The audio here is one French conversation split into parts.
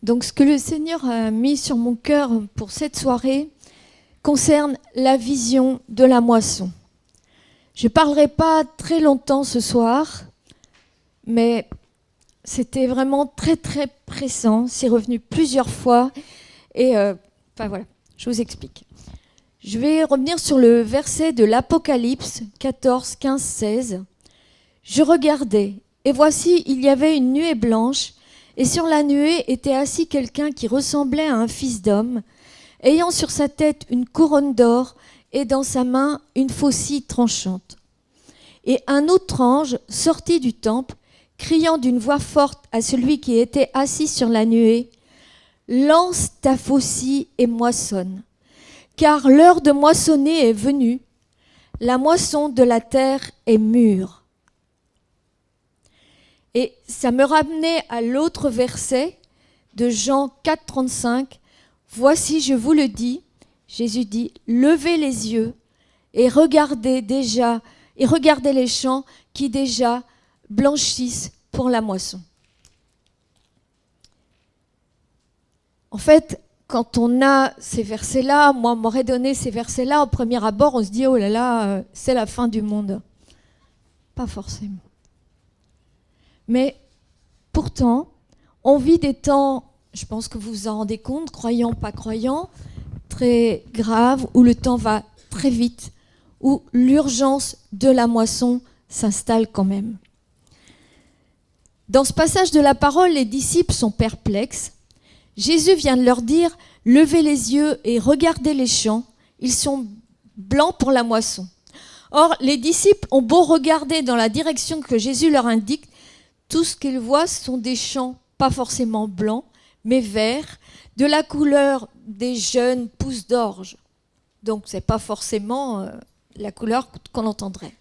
Donc ce que le Seigneur a mis sur mon cœur pour cette soirée concerne la vision de la moisson. Je ne parlerai pas très longtemps ce soir, mais c'était vraiment très très pressant. C'est revenu plusieurs fois et voilà, je vous explique. Je vais revenir sur le verset de l'Apocalypse 14, 15, 16. Je regardais et voici il y avait une nuée blanche et sur la nuée était assis quelqu'un qui ressemblait à un fils d'homme, ayant sur sa tête une couronne d'or et dans sa main une faucille tranchante. Et un autre ange sortit du temple, criant d'une voix forte à celui qui était assis sur la nuée, « Lance ta faucille et moissonne, car l'heure de moissonner est venue, la moisson de la terre est mûre. » Et ça me ramenait à l'autre verset de Jean 4, 35. « Voici, je vous le dis, Jésus dit, levez les yeux et regardez les champs qui déjà blanchissent pour la moisson. » En fait, quand on a ces versets-là, moi, on m'aurait donné ces versets-là, au premier abord, on se dit, oh là là, c'est la fin du monde. Pas forcément. Mais pourtant, on vit des temps, je pense que vous vous en rendez compte, croyants, pas croyants, très graves, où le temps va très vite, où l'urgence de la moisson s'installe quand même. Dans ce passage de la parole, les disciples sont perplexes. Jésus vient de leur dire « Levez les yeux et regardez les champs, ils sont blancs pour la moisson. » Or, les disciples ont beau regarder dans la direction que Jésus leur indique, tout ce qu'ils voient sont des champs pas forcément blancs, mais verts, de la couleur des jeunes pousses d'orge. Donc, ce n'est pas forcément la couleur qu'on entendrait.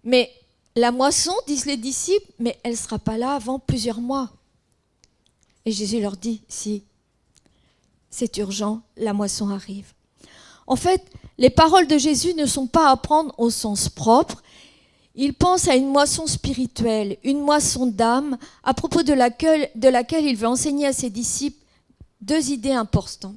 Mais la moisson, disent les disciples, mais elle ne sera pas là avant plusieurs mois. Et Jésus leur dit, si, c'est urgent, la moisson arrive. En fait, les paroles de Jésus ne sont pas à prendre au sens propre. Il pense à une moisson spirituelle, une moisson d'âme, à propos de laquelle il veut enseigner à ses disciples deux idées importantes.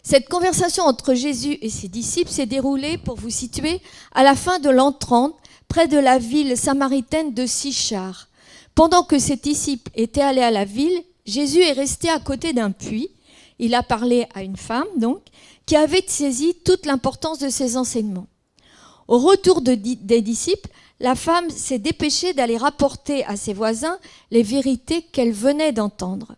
Cette conversation entre Jésus et ses disciples s'est déroulée, pour vous situer, à la fin de l'an 30, près de la ville samaritaine de Sychar. Pendant que ses disciples étaient allés à la ville, Jésus est resté à côté d'un puits. Il a parlé à une femme, donc, qui avait saisi toute l'importance de ses enseignements. Au retour des disciples, la femme s'est dépêchée d'aller rapporter à ses voisins les vérités qu'elle venait d'entendre.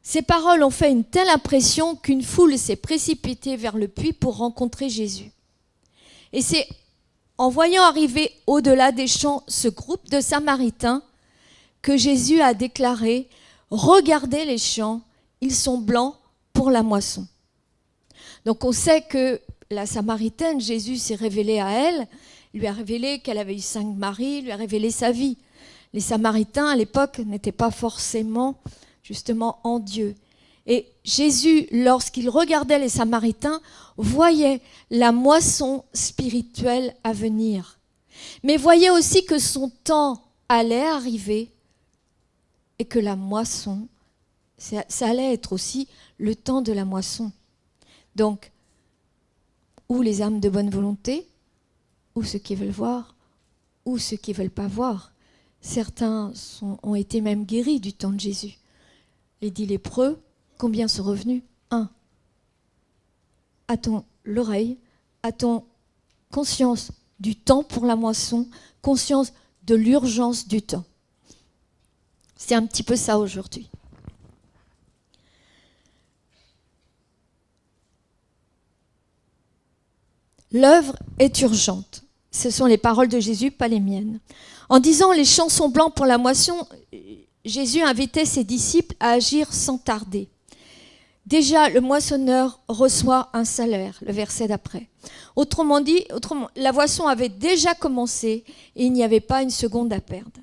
Ces paroles ont fait une telle impression qu'une foule s'est précipitée vers le puits pour rencontrer Jésus. Et c'est en voyant arriver au-delà des champs ce groupe de Samaritains que Jésus a déclaré « Regardez les champs, ils sont blancs pour la moisson. » Donc on sait que la Samaritaine, Jésus s'est révélé à elle, lui a révélé qu'elle avait eu 5 maris, lui a révélé sa vie. Les Samaritains, à l'époque, n'étaient pas forcément justement en Dieu. Et Jésus, lorsqu'il regardait les Samaritains, voyait la moisson spirituelle à venir. Mais voyait aussi que son temps allait arriver et que la moisson, ça allait être aussi le temps de la moisson. Donc, ou les âmes de bonne volonté, ou ceux qui veulent voir, ou ceux qui ne veulent pas voir. Certains ont été même guéris du temps de Jésus. Les 10 lépreux, combien sont revenus? 1. A-t-on l'oreille? A-t-on conscience du temps pour la moisson? Conscience de l'urgence du temps? C'est un petit peu ça aujourd'hui. L'œuvre est urgente. Ce sont les paroles de Jésus, pas les miennes. En disant « les champs sont blancs pour la moisson », Jésus invitait ses disciples à agir sans tarder. Déjà, le moissonneur reçoit un salaire, le verset d'après. Autrement dit, la moisson avait déjà commencé et il n'y avait pas une seconde à perdre.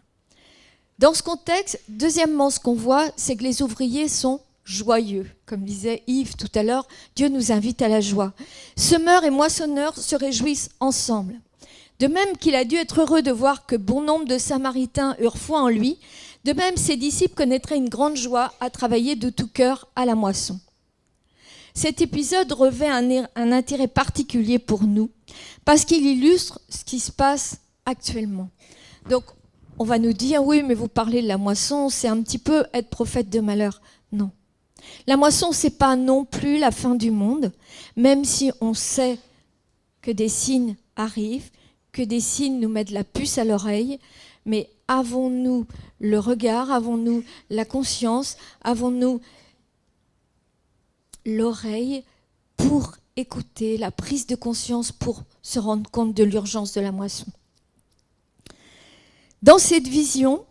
Dans ce contexte, deuxièmement, ce qu'on voit, c'est que les ouvriers sont joyeux. Comme disait Yves tout à l'heure, Dieu nous invite à la joie. Semeurs et moissonneurs se réjouissent ensemble. De même qu'il a dû être heureux de voir que bon nombre de Samaritains eurent foi en lui, De même, ses disciples connaîtraient une grande joie à travailler de tout cœur à la moisson. Cet épisode revêt un intérêt particulier pour nous parce qu'il illustre ce qui se passe actuellement. Donc, on va nous dire, oui, mais vous parlez de la moisson, c'est un petit peu être prophète de malheur. Non. La moisson, c'est pas non plus la fin du monde, même si on sait que des signes arrivent, que des signes nous mettent la puce à l'oreille, mais avons-nous le regard, avons-nous la conscience, avons-nous l'oreille pour écouter, la prise de conscience pour se rendre compte de l'urgence de la moisson. Dans cette vision,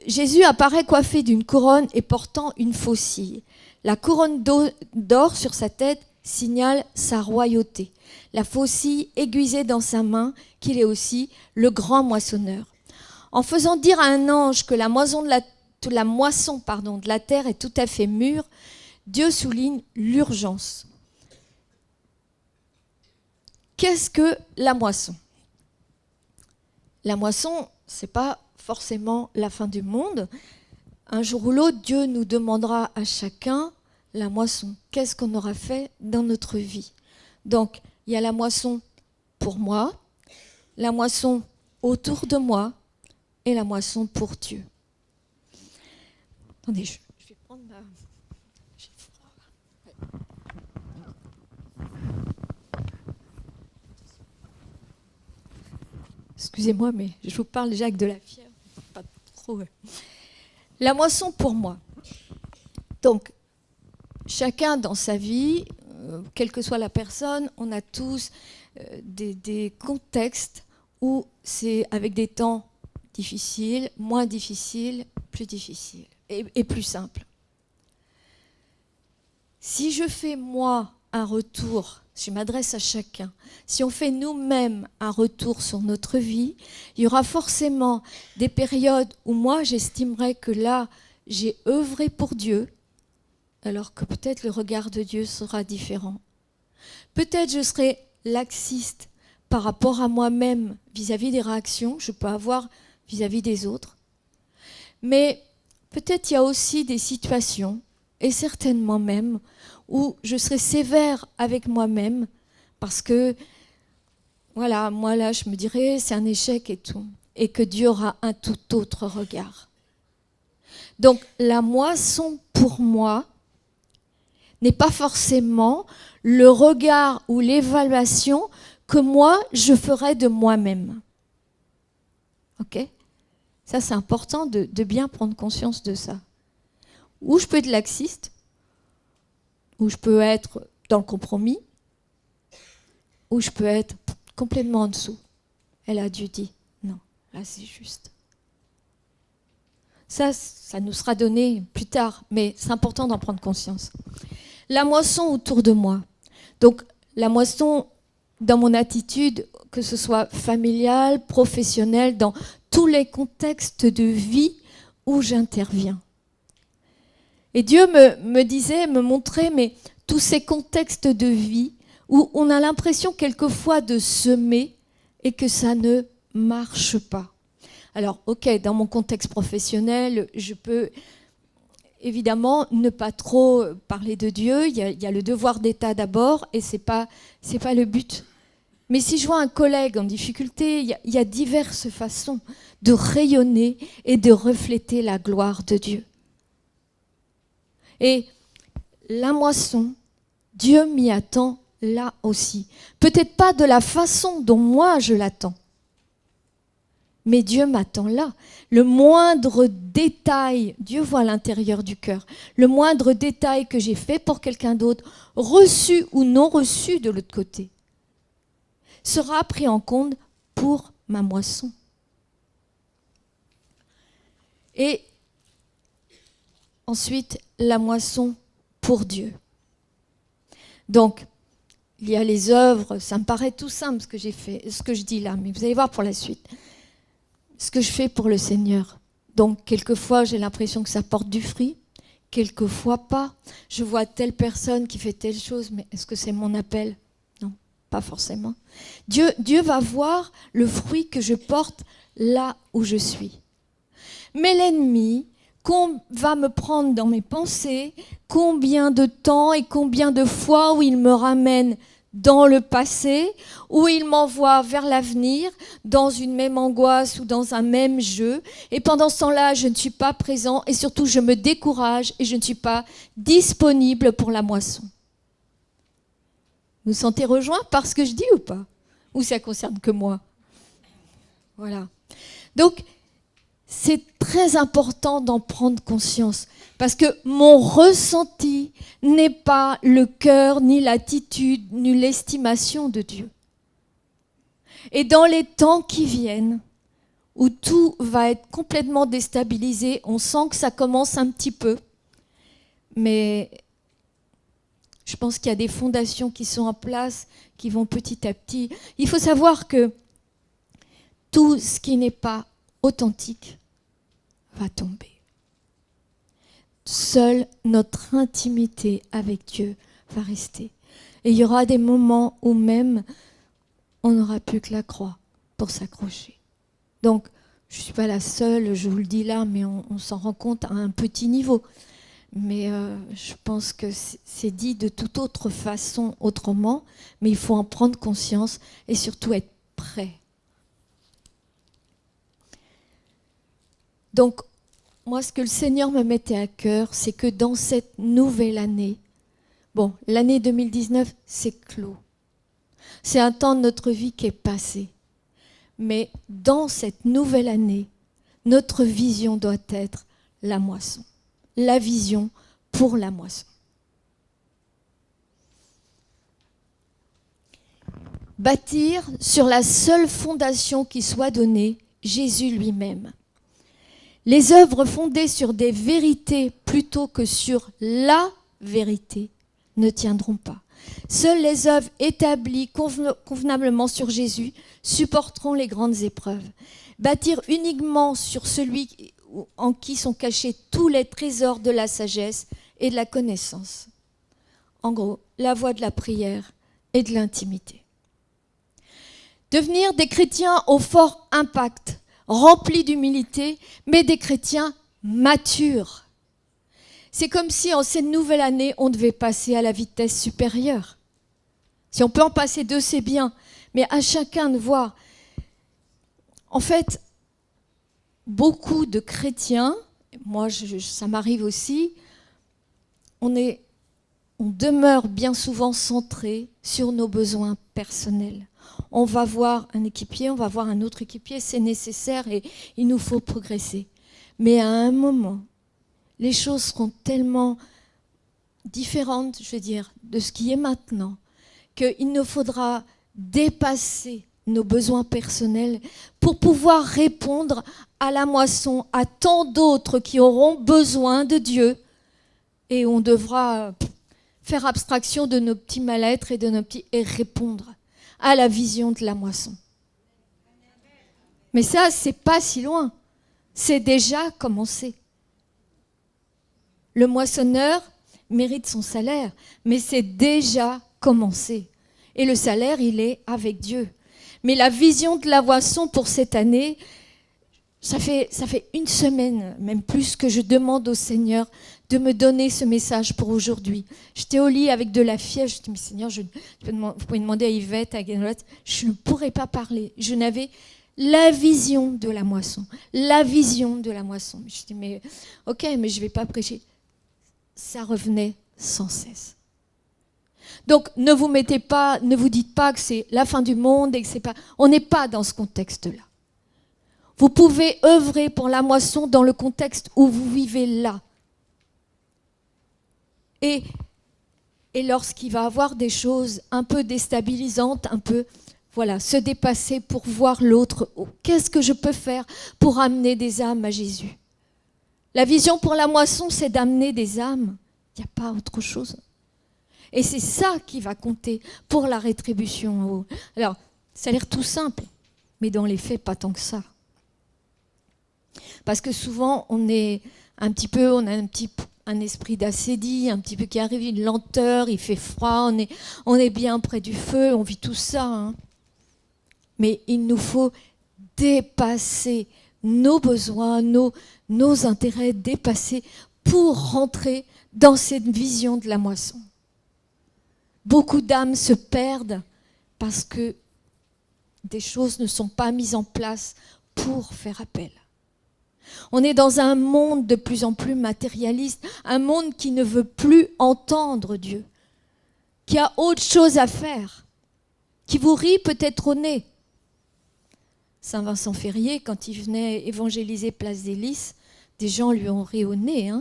Jésus apparaît coiffé d'une couronne et portant une faucille. La couronne d'or sur sa tête signale sa royauté. La faucille aiguisée dans sa main qu'il est aussi le grand moissonneur. En faisant dire à un ange que la moisson de la terre est tout à fait mûre, Dieu souligne l'urgence. Qu'est-ce que la moisson? La moisson, ce n'est pas forcément la fin du monde. Un jour ou l'autre, Dieu nous demandera à chacun la moisson. Qu'est-ce qu'on aura fait dans notre vie? Donc, il y a la moisson pour moi, la moisson autour de moi et la moisson pour Dieu. Attendez, je vais prendre ma... Excusez-moi, mais je vous parle déjà avec de la fièvre. Pas trop. La moisson pour moi. Donc, chacun dans sa vie, quelle que soit la personne, on a tous des contextes où c'est avec des temps difficiles, moins difficiles, plus difficiles et plus simples. Si je fais moi un retour, je m'adresse à chacun, si on fait nous-mêmes un retour sur notre vie, il y aura forcément des périodes où moi j'estimerais que là j'ai œuvré pour Dieu, alors que peut-être le regard de Dieu sera différent. Peut-être je serai laxiste par rapport à moi-même vis-à-vis des réactions que je peux avoir vis-à-vis des autres. Mais peut-être il y a aussi des situations, et certainement même, où je serai sévère avec moi-même parce que, voilà, moi là, je me dirais, c'est un échec et tout, et que Dieu aura un tout autre regard. Donc, la moisson pour moi n'est pas forcément le regard ou l'évaluation que moi, je ferai de moi-même. Ok ? Ça, c'est important de bien prendre conscience de ça. Ou je peux être laxiste, ou je peux être dans le compromis, ou je peux être complètement en dessous. Elle a Dieu dit, non, là c'est juste. Ça nous sera donné plus tard, mais c'est important d'en prendre conscience. La moisson autour de moi. Donc la moisson dans mon attitude, que ce soit familiale, professionnelle, dans tous les contextes de vie où j'interviens. Et Dieu me montrait, mais tous ces contextes de vie où on a l'impression quelquefois de semer et que ça ne marche pas. Alors, ok, dans mon contexte professionnel, je peux évidemment ne pas trop parler de Dieu. Il y a le devoir d'État d'abord et c'est pas le but. Mais si je vois un collègue en difficulté, il y a diverses façons de rayonner et de refléter la gloire de Dieu. Et la moisson, Dieu m'y attend là aussi. Peut-être pas de la façon dont moi je l'attends, mais Dieu m'attend là. Le moindre détail, Dieu voit l'intérieur du cœur, le moindre détail que j'ai fait pour quelqu'un d'autre, reçu ou non reçu de l'autre côté, sera pris en compte pour ma moisson. Et ensuite, la moisson pour Dieu. Donc, il y a les œuvres, ça me paraît tout simple ce que j'ai fait, ce que je dis là, mais vous allez voir pour la suite. Ce que je fais pour le Seigneur. Donc, quelquefois, j'ai l'impression que ça porte du fruit, quelquefois pas. Je vois telle personne qui fait telle chose, mais est-ce que c'est mon appel? Non, pas forcément. Dieu va voir le fruit que je porte là où je suis. Mais l'ennemi, qu'on va me prendre dans mes pensées, combien de temps et combien de fois où il me ramène dans le passé, où il m'envoie vers l'avenir, dans une même angoisse ou dans un même jeu. Et pendant ce temps-là, je ne suis pas présent et surtout, je me décourage et je ne suis pas disponible pour la moisson. Vous vous sentez rejoint par ce que je dis ou pas? Ou ça concerne que moi? Voilà. Donc, c'est très important d'en prendre conscience parce que mon ressenti n'est pas le cœur, ni l'attitude, ni l'estimation de Dieu. Et dans les temps qui viennent, où tout va être complètement déstabilisé, on sent que ça commence un petit peu, mais je pense qu'il y a des fondations qui sont en place, qui vont petit à petit. Il faut savoir que tout ce qui n'est pas authentique va tomber. Seule notre intimité avec Dieu va rester. Et il y aura des moments où même on n'aura plus que la croix pour s'accrocher. Donc, je ne suis pas la seule, je vous le dis là, mais on s'en rend compte à un petit niveau. Mais je pense que c'est dit de toute autre façon, autrement, mais il faut en prendre conscience et surtout être prêt. Donc, moi, ce que le Seigneur me mettait à cœur, c'est que dans cette nouvelle année, bon, l'année 2019, c'est clos. C'est un temps de notre vie qui est passé. Mais dans cette nouvelle année, notre vision doit être la moisson. La vision pour la moisson. Bâtir sur la seule fondation qui soit donnée, Jésus lui-même. Les œuvres fondées sur des vérités plutôt que sur la vérité ne tiendront pas. Seules les œuvres établies convenablement sur Jésus supporteront les grandes épreuves. Bâtir uniquement sur celui en qui sont cachés tous les trésors de la sagesse et de la connaissance. En gros, la voie de la prière et de l'intimité. Devenir des chrétiens au fort impact, remplis d'humilité, mais des chrétiens matures. C'est comme si en cette nouvelle année, on devait passer à la vitesse supérieure. Si on peut en passer deux, c'est bien, mais à chacun de voir. En fait, beaucoup de chrétiens, moi ça m'arrive aussi, on demeure bien souvent centré sur nos besoins personnels. On va voir un équipier, on va voir un autre équipier, c'est nécessaire et il nous faut progresser. Mais à un moment, les choses seront tellement différentes, je veux dire, de ce qui est maintenant, qu'il nous faudra dépasser nos besoins personnels pour pouvoir répondre à la moisson, à tant d'autres qui auront besoin de Dieu. Et on devra faire abstraction de nos petits mal-être et de nos petits et répondre à la vision de la moisson. Mais ça, c'est pas si loin. C'est déjà commencé. Le moissonneur mérite son salaire, mais c'est déjà commencé. Et le salaire, il est avec Dieu. Mais la vision de la moisson pour cette année, ça fait une semaine, même plus, que je demande au Seigneur de me donner ce message pour aujourd'hui. J'étais au lit avec de la fièvre, je me dis, mais Seigneur, vous pouvez demander à Yvette, à Guénolette, je ne pourrais pas parler. Je n'avais la vision de la moisson, la vision de la moisson. Je dis, mais ok, mais je ne vais pas prêcher. Ça revenait sans cesse. Donc ne vous dites pas que c'est la fin du monde et que c'est pas. On n'est pas dans ce contexte-là. Vous pouvez œuvrer pour la moisson dans le contexte où vous vivez là. Et lorsqu'il va y avoir des choses un peu déstabilisantes, un peu, voilà, se dépasser pour voir l'autre. Oh, qu'est-ce que je peux faire pour amener des âmes à Jésus? La vision pour la moisson, c'est d'amener des âmes. Il n'y a pas autre chose. Et c'est ça qui va compter pour la rétribution en haut. Alors, ça a l'air tout simple, mais dans les faits, pas tant que ça. Parce que souvent, on a un esprit d'assédie, un petit peu qui arrive, une lenteur, il fait froid, on est bien près du feu, on vit tout ça. Hein. Mais il nous faut dépasser nos besoins, nos intérêts dépassés pour rentrer dans cette vision de la moisson. Beaucoup d'âmes se perdent parce que des choses ne sont pas mises en place pour faire appel. On est dans un monde de plus en plus matérialiste, un monde qui ne veut plus entendre Dieu, qui a autre chose à faire, qui vous rit peut-être au nez. Saint Vincent Ferrier, quand il venait évangéliser Place des Lys, des gens lui ont ri au nez.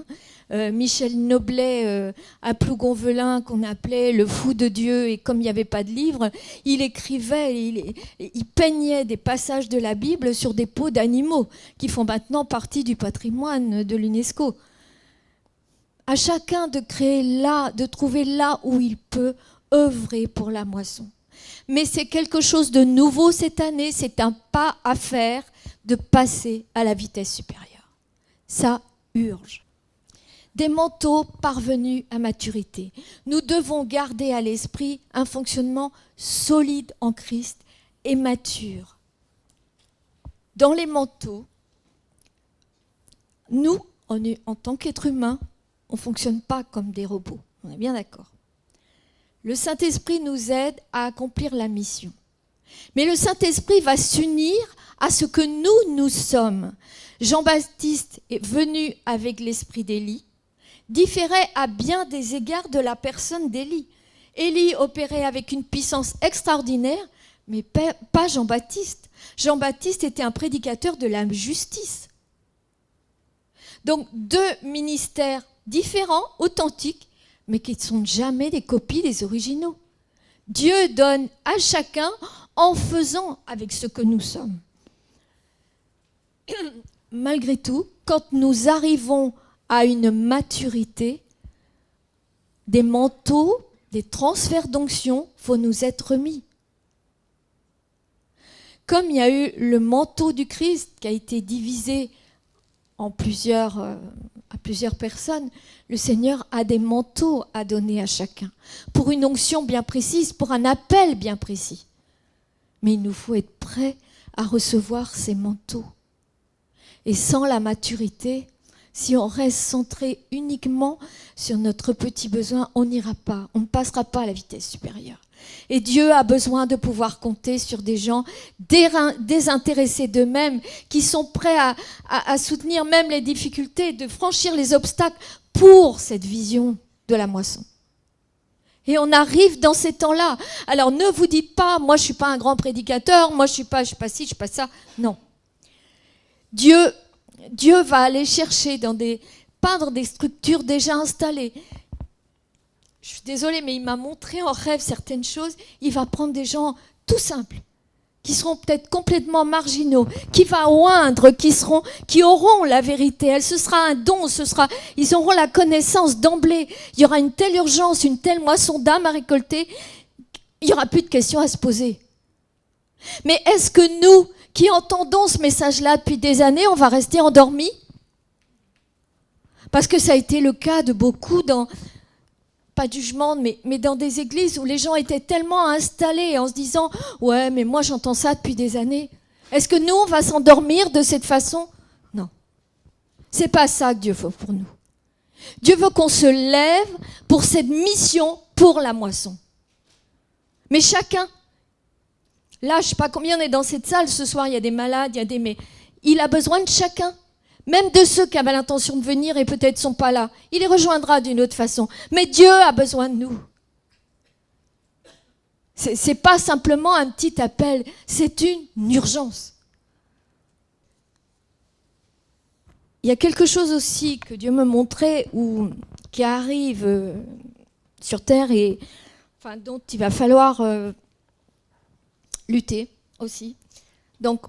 Michel Noblet à Plougonvelin, qu'on appelait le fou de Dieu, et comme il n'y avait pas de livre, il écrivait, il peignait des passages de la Bible sur des peaux d'animaux qui font maintenant partie du patrimoine de l'UNESCO. À chacun de créer là, de trouver là où il peut œuvrer pour la moisson. Mais c'est quelque chose de nouveau cette année, c'est un pas à faire de passer à la vitesse supérieure. Ça urge. Des manteaux parvenus à maturité. Nous devons garder à l'esprit un fonctionnement solide en Christ et mature. Dans les manteaux, nous, en tant qu'êtres humains, on ne fonctionne pas comme des robots. On est bien d'accord. Le Saint-Esprit nous aide à accomplir la mission. Mais le Saint-Esprit va s'unir à ce que nous sommes. Jean-Baptiste est venu avec l'esprit d'Élie, différait à bien des égards de la personne d'Élie. Élie opérait avec une puissance extraordinaire, mais pas Jean-Baptiste. Jean-Baptiste était un prédicateur de la justice. Donc deux ministères différents, authentiques, mais qui ne sont jamais des copies des originaux. Dieu donne à chacun en faisant avec ce que nous sommes. Malgré tout, quand nous arrivons à une maturité, des manteaux, des transferts d'onction, il faut nous être remis. Comme il y a eu le manteau du Christ qui a été divisé à plusieurs personnes, le Seigneur a des manteaux à donner à chacun, pour une onction bien précise, pour un appel bien précis. Mais il nous faut être prêts à recevoir ces manteaux. Et sans la maturité, si on reste centré uniquement sur notre petit besoin, on n'ira pas, on ne passera pas à la vitesse supérieure. Et Dieu a besoin de pouvoir compter sur des gens désintéressés d'eux-mêmes, qui sont prêts à soutenir même les difficultés, de franchir les obstacles pour cette vision de la moisson. Et on arrive dans ces temps-là. Alors ne vous dites pas, moi je ne suis pas un grand prédicateur, moi je ne suis pas ci, je ne suis pas ça. Non. Dieu va aller chercher pas dans des structures déjà installées. Je suis désolée, mais il m'a montré en rêve certaines choses. Il va prendre des gens tout simples, qui seront peut-être complètement marginaux, qui va oindre, qui auront la vérité. Ce sera un don, ils auront la connaissance d'emblée. Il y aura une telle urgence, une telle moisson d'âmes à récolter, il n'y aura plus de questions à se poser. Mais est-ce que nous, qui entendons ce message-là depuis des années, on va rester endormis? Parce que ça a été le cas de beaucoup pas de jugement, mais dans des églises où les gens étaient tellement installés en se disant « Ouais, mais moi j'entends ça depuis des années. » Est-ce que nous, on va s'endormir de cette façon? Non. C'est pas ça que Dieu veut pour nous. Dieu veut qu'on se lève pour cette mission, pour la moisson. Mais chacun, là, je ne sais pas combien on est dans cette salle ce soir, il y a des malades, mais il a besoin de chacun. Même de ceux qui avaient l'intention de venir et peut-être ne sont pas là. Il les rejoindra d'une autre façon. Mais Dieu a besoin de nous. Ce n'est pas simplement un petit appel, c'est une urgence. Il y a quelque chose aussi que Dieu me montrait qui arrive sur Terre et dont il va falloir lutter aussi. Donc,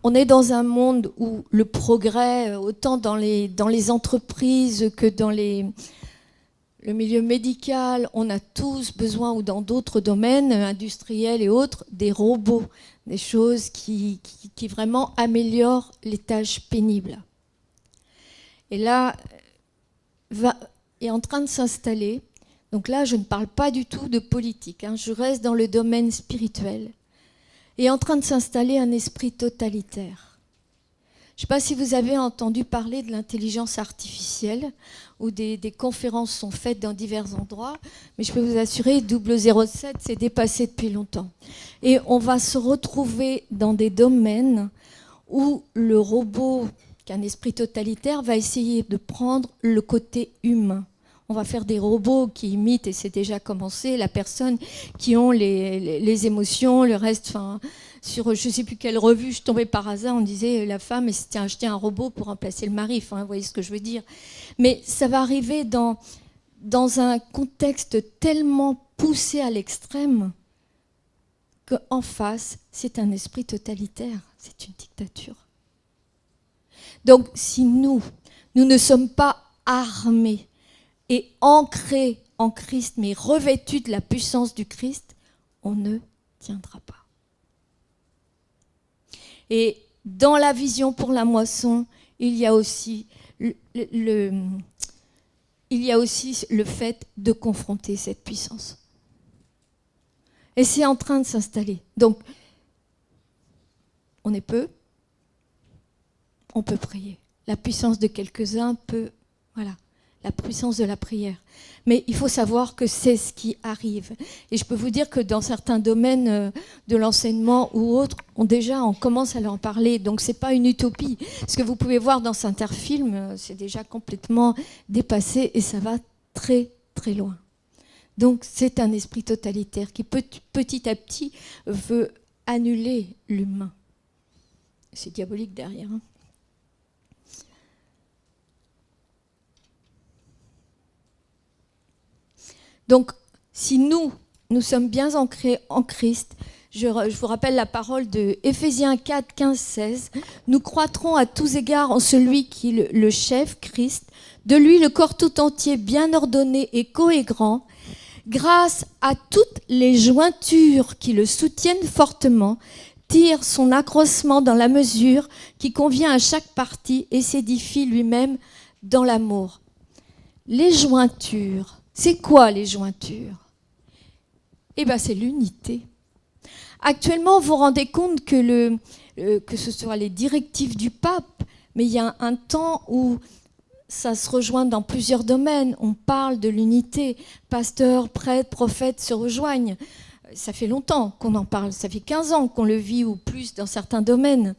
on est dans un monde où le progrès, autant dans les entreprises que dans le milieu médical, on a tous besoin, ou dans d'autres domaines industriels et autres, des robots, des choses qui vraiment améliorent les tâches pénibles. Et là, est en train de s'installer, donc là je ne parle pas du tout de politique, je reste dans le domaine spirituel, est en train de s'installer un esprit totalitaire. Je ne sais pas si vous avez entendu parler de l'intelligence artificielle, où des conférences sont faites dans divers endroits, mais je peux vous assurer, 007, c'est dépassé depuis longtemps. Et on va se retrouver dans des domaines où le robot, qui a un esprit totalitaire, va essayer de prendre le côté humain. On va faire des robots qui imitent, et c'est déjà commencé, la personne, qui ont les émotions, le reste. Enfin, sur je ne sais plus quelle revue, je tombais par hasard, on disait la femme s'était acheté un robot pour remplacer le mari. Enfin, vous voyez ce que je veux dire. Mais ça va arriver dans un contexte tellement poussé à l'extrême qu'en face, c'est un esprit totalitaire, c'est une dictature. Donc, si nous ne sommes pas armés et ancrés en Christ, mais revêtus de la puissance du Christ, on ne tiendra pas. Et dans la vision pour la moisson, il y a aussi le fait de confronter cette puissance. Et c'est en train de s'installer. Donc, on est peu, on peut prier. La puissance de quelques-uns peut, voilà, la puissance de la prière. Mais il faut savoir que c'est ce qui arrive. Et je peux vous dire que dans certains domaines de l'enseignement ou autres, on commence à en parler. Donc ce n'est pas une utopie. Ce que vous pouvez voir dans Interfilm, c'est déjà complètement dépassé et ça va très très loin. Donc c'est un esprit totalitaire qui petit à petit veut annuler l'humain. C'est diabolique derrière. Hein. Donc, si nous sommes bien ancrés en Christ, je vous rappelle la parole de Éphésiens 4, 15, 16, nous croîtrons à tous égards en celui qui est le chef, Christ, de lui le corps tout entier bien ordonné et cohérent, grâce à toutes les jointures qui le soutiennent fortement, tire son accroissement dans la mesure qui convient à chaque partie et s'édifie lui-même dans l'amour. Les jointures. C'est quoi les jointures? Eh bien, c'est l'unité. Actuellement, vous vous rendez compte que ce soit les directives du pape, mais il y a un temps où ça se rejoint dans plusieurs domaines. On parle de l'unité. Pasteurs, prêtres, prophètes se rejoignent. Ça fait longtemps qu'on en parle. Ça fait 15 ans qu'on le vit ou plus dans certains domaines.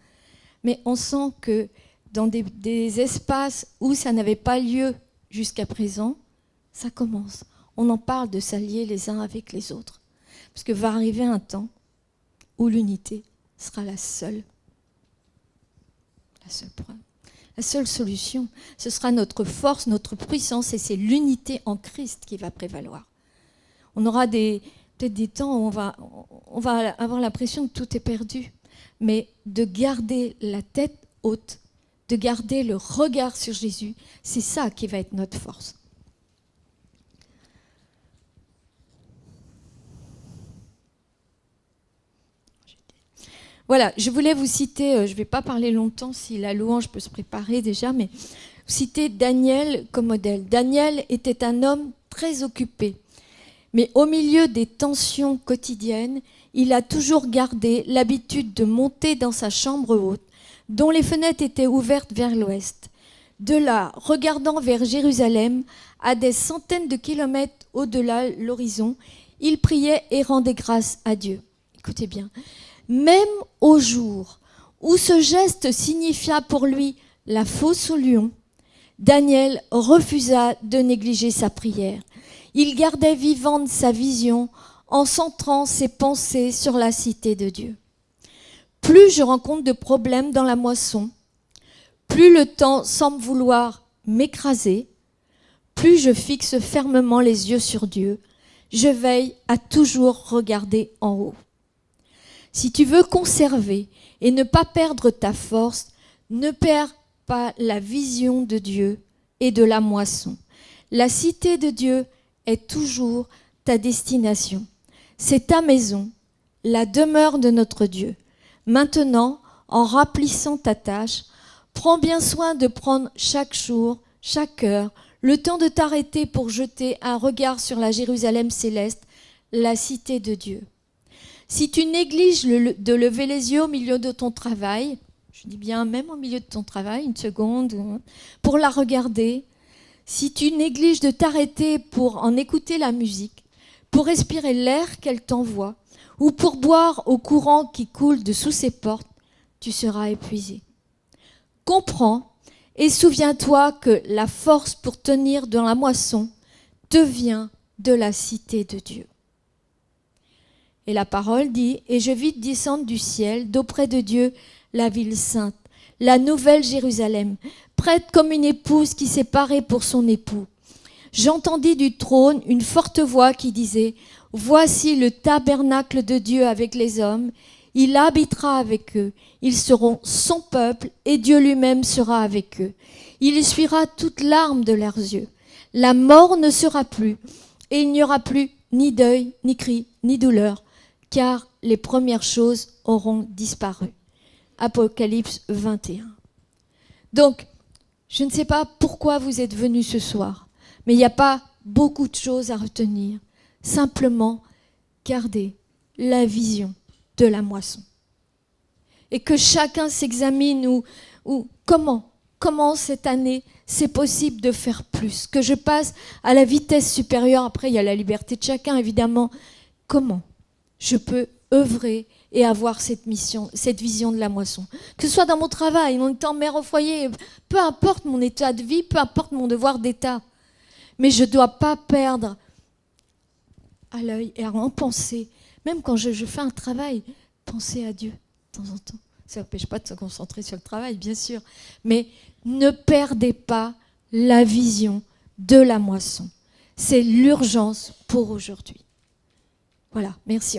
Mais on sent que dans des espaces où ça n'avait pas lieu jusqu'à présent, ça commence. On en parle de s'allier les uns avec les autres. Parce que va arriver un temps où l'unité sera la seule preuve, la seule solution. Ce sera notre force, notre puissance, et c'est l'unité en Christ qui va prévaloir. On aura peut-être des temps où on va avoir l'impression que tout est perdu. Mais de garder la tête haute, de garder le regard sur Jésus, c'est ça qui va être notre force. Voilà, je voulais vous citer, je ne vais pas parler longtemps si la louange peut se préparer déjà, mais citer Daniel comme modèle. Daniel était un homme très occupé, mais au milieu des tensions quotidiennes, il a toujours gardé l'habitude de monter dans sa chambre haute, dont les fenêtres étaient ouvertes vers l'ouest. De là, regardant vers Jérusalem, à des centaines de kilomètres au-delà de l'horizon, il priait et rendait grâce à Dieu. Écoutez bien. Même au jour où ce geste signifia pour lui la fosse au lion, Daniel refusa de négliger sa prière. Il gardait vivante sa vision en centrant ses pensées sur la cité de Dieu. Plus je rencontre de problèmes dans la moisson, plus le temps semble vouloir m'écraser, plus je fixe fermement les yeux sur Dieu. Je veille à toujours regarder en haut. Si tu veux conserver et ne pas perdre ta force, ne perds pas la vision de Dieu et de la moisson. La cité de Dieu est toujours ta destination. C'est ta maison, la demeure de notre Dieu. Maintenant, en remplissant ta tâche, prends bien soin de prendre chaque jour, chaque heure, le temps de t'arrêter pour jeter un regard sur la Jérusalem céleste, la cité de Dieu. Si tu négliges de lever les yeux au milieu de ton travail, je dis bien même au milieu de ton travail, une seconde, pour la regarder, si tu négliges de t'arrêter pour en écouter la musique, pour respirer l'air qu'elle t'envoie, ou pour boire au courant qui coule de sous ses portes, tu seras épuisé. Comprends et souviens-toi que la force pour tenir dans la moisson te vient de la cité de Dieu. Et la parole dit, et je vis descendre du ciel, d'auprès de Dieu, la ville sainte, la nouvelle Jérusalem, prête comme une épouse qui s'est parée pour son époux. J'entendis du trône une forte voix qui disait, voici le tabernacle de Dieu avec les hommes, il habitera avec eux, ils seront son peuple et Dieu lui-même sera avec eux. Il essuiera toute larme de leurs yeux. La mort ne sera plus et il n'y aura plus ni deuil, ni cri, ni douleur, car les premières choses auront disparu. Apocalypse 21. Donc, je ne sais pas pourquoi vous êtes venus ce soir, mais il n'y a pas beaucoup de choses à retenir. Simplement, gardez la vision de la moisson. Et que chacun s'examine ou comment cette année c'est possible de faire plus, que je passe à la vitesse supérieure. Après, il y a la liberté de chacun, évidemment. Comment je peux œuvrer et avoir cette mission, cette vision de la moisson. Que ce soit dans mon travail, en étant mère au foyer, peu importe mon état de vie, peu importe mon devoir d'état. Mais je ne dois pas perdre à l'œil et à en penser. Même quand je fais un travail, penser à Dieu de temps en temps. Ça n'empêche pas de se concentrer sur le travail, bien sûr. Mais ne perdez pas la vision de la moisson. C'est l'urgence pour aujourd'hui. Voilà, merci.